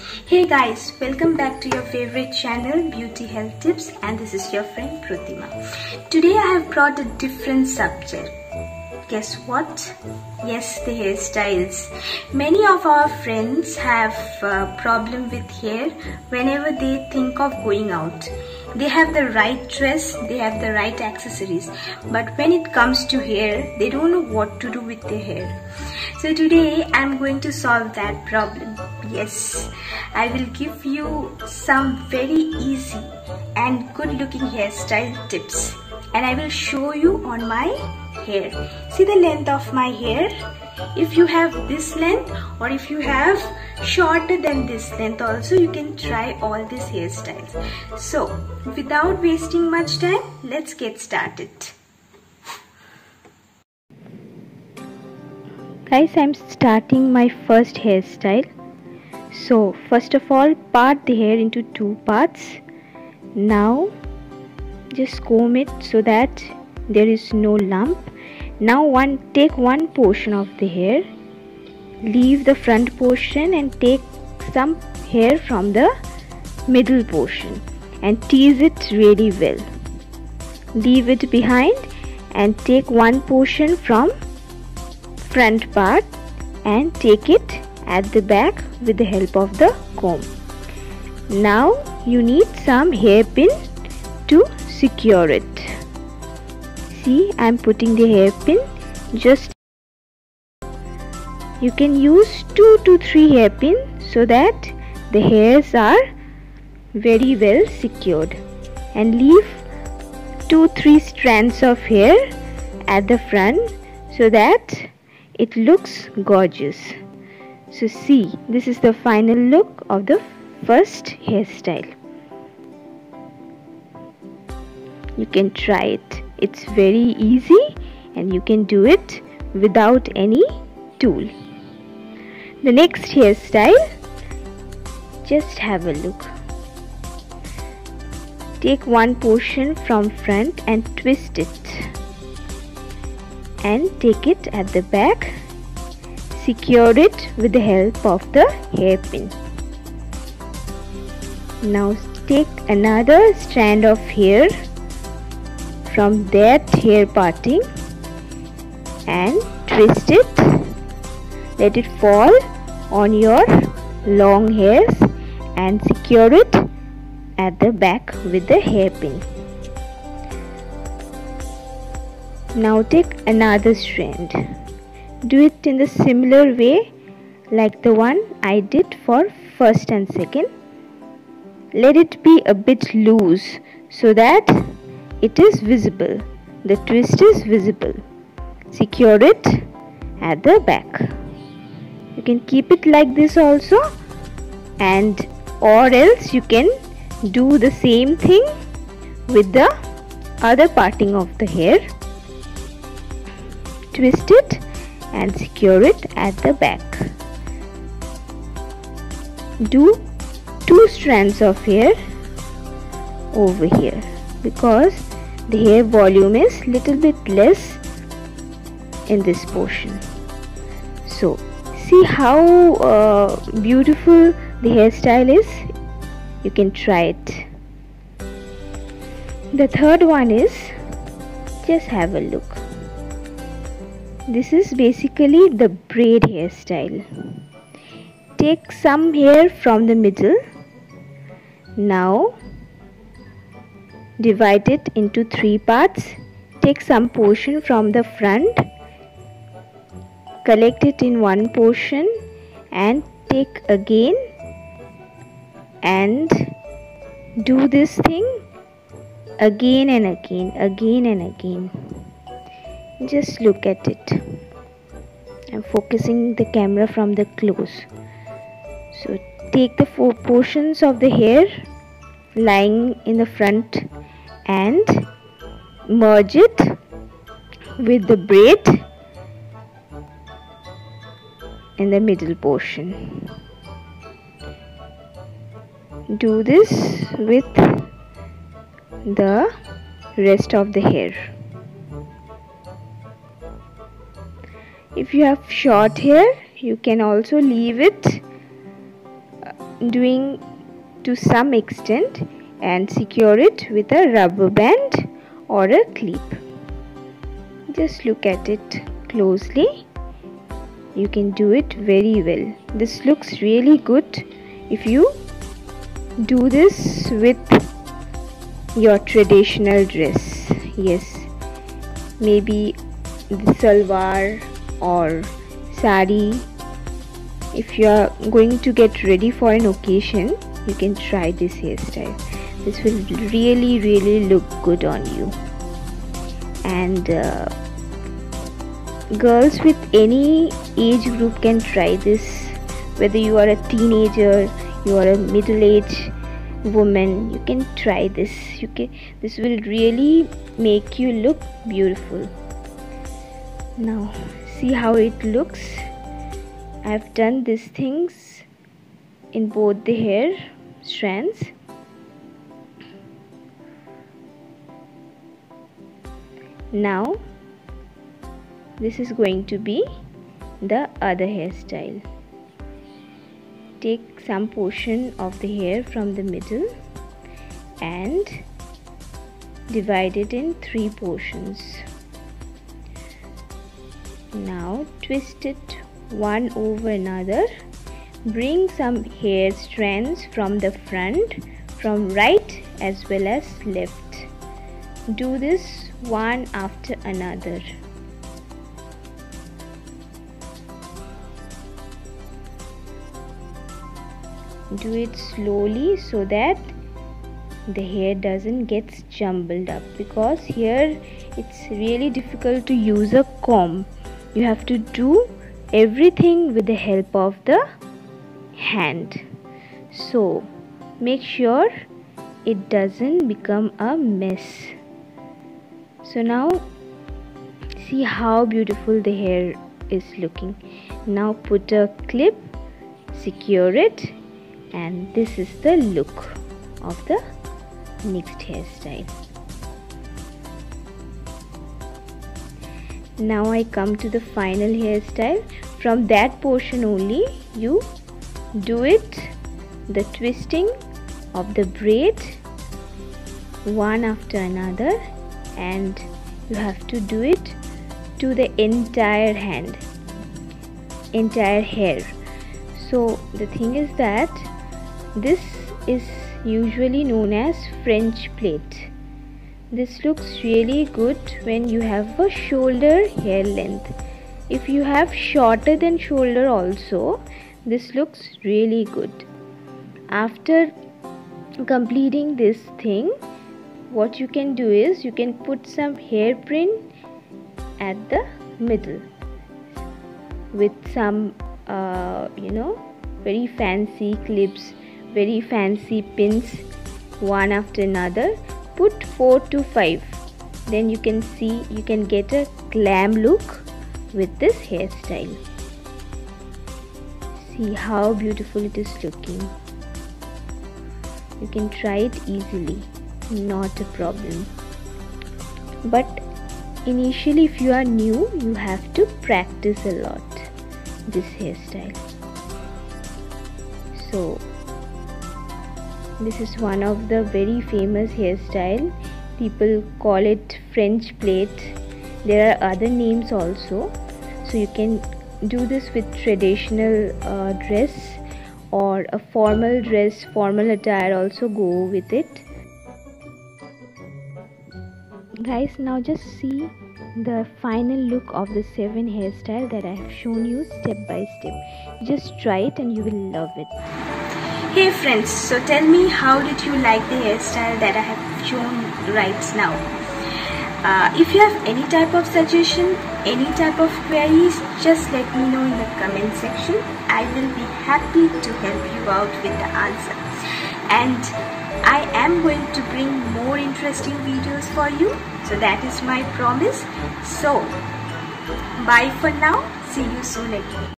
Hey guys, welcome back to your favorite channel Beauty Health Tips, and this is your friend Pratima. Today I have brought a different subject. Guess what? Yes, the hairstyles. Many of our friends have a problem with hair whenever they think of going out. They have the right dress, they have the right accessories, but when it comes to hair, they don't know what to do with their hair. So today I'm going to solve that problem. Yes, I will give you some very easy and good looking hairstyle tips, and I will show you on my hair. See the length of my hair. If you have this length, or if you have shorter than this length also, you can try all these hairstyles. So without wasting much time, let's get started. Guys, I'm starting my first hairstyle. So first of all, part the hair into two parts. Now just comb it so that there is no lump. Now take one portion of the hair, leave the front portion and take some hair from the middle portion and tease it really well. Leave it behind and take one portion from front part and take it at the back with the help of the comb. Now you need some hairpin to secure it. See, I am putting the hairpin. You can use 2 to 3 hairpins so that the hairs are very well secured, and leave 2-3 strands of hair at the front so that it looks gorgeous. So see, this is the final look of the first hairstyle. You can try it. It's very easy and you can do it without any tool. The next hairstyle, just have a look. Take one portion from front and twist it and take it at the back. Secure it with the help of the hairpin. Now take another strand of hair from that hair parting and twist it. Let it fall on your long hairs and secure it at the back with the hairpin. Now take another strand. Do it in the similar way like the one I did for first and second. Let it be a bit loose so that it is visible. The twist is visible. Secure it at the back. You can keep it like this also, and or else you can do the same thing with the other parting of the hair. Twist it and secure it at the back. Do 2 strands of hair over here because the hair volume is little bit less in this portion. So see how beautiful the hairstyle is. You can try it. The third one is, just have a look. This is basically the braid hairstyle. Take some hair from the middle. Now divide it into 3 parts. Take some portion from the front, collect it in one portion and take again, and do this thing again and again. Just look at it. I'm focusing the camera from the close. So take the 4 portions of the hair lying in the front and merge it with the braid in the middle portion. Do this with the rest of the hair. If you have short hair, you can also leave it doing to some extent and secure it with a rubber band or a clip. Just look at it closely. You can do it very well. This looks really good if you do this with your traditional dress. Yes, maybe the salwar or sari. If you are going to get ready for an occasion, you can try this hairstyle. This will really look good on you. And girls with any age group can try this. Whether you are a teenager, you are a middle-aged woman, you can try this. This will really make you look beautiful. Now see how it looks. I have done these things in both the hair strands. Now this is going to be the other hairstyle. Take some portion of the hair from the middle and divide it in 3 portions. Now twist it one over another. Bring some hair strands from the front, from right as well as left. Do this one after another. Do it slowly so that the hair doesn't get jumbled up, because here it's really difficult to use a comb. You have to do everything with the help of the hand. So make sure it doesn't become a mess. So now see how beautiful the hair is looking. Now put a clip, secure it, and this is the look of the next hairstyle. Now I come to the final hairstyle. From that portion only you do it, the twisting of the braid one after another, and you have to do it to the entire hair. So the thing is that this is usually known as French plait. This looks really good when you have a shoulder hair length. If you have shorter than shoulder also, this looks really good. After completing this thing, what you can do is you can put some hairpin at the middle with some very fancy clips, very fancy pins, one after another. Put 4 to 5. Then you can see, you can get a glam look with this hairstyle. See how beautiful it is looking. You can try it easily, not a problem. But initially, if you are new, you have to practice a lot this hairstyle. So this is one of the very famous hairstyle. People call it French plait. There are other names also. So you can do this with traditional dress or a formal dress, formal attire also go with it. Guys, now just see the final look of the 7 hairstyle that I have shown you step by step. Just try it and you will love it. Hey friends, so tell me, how did you like the hairstyle that I have shown right now? If you have any type of suggestion, any type of queries, just let me know in the comment section. I will be happy to help you out with the answer. And I am going to bring more interesting videos for you. So that is my promise. So bye for now. See you soon again.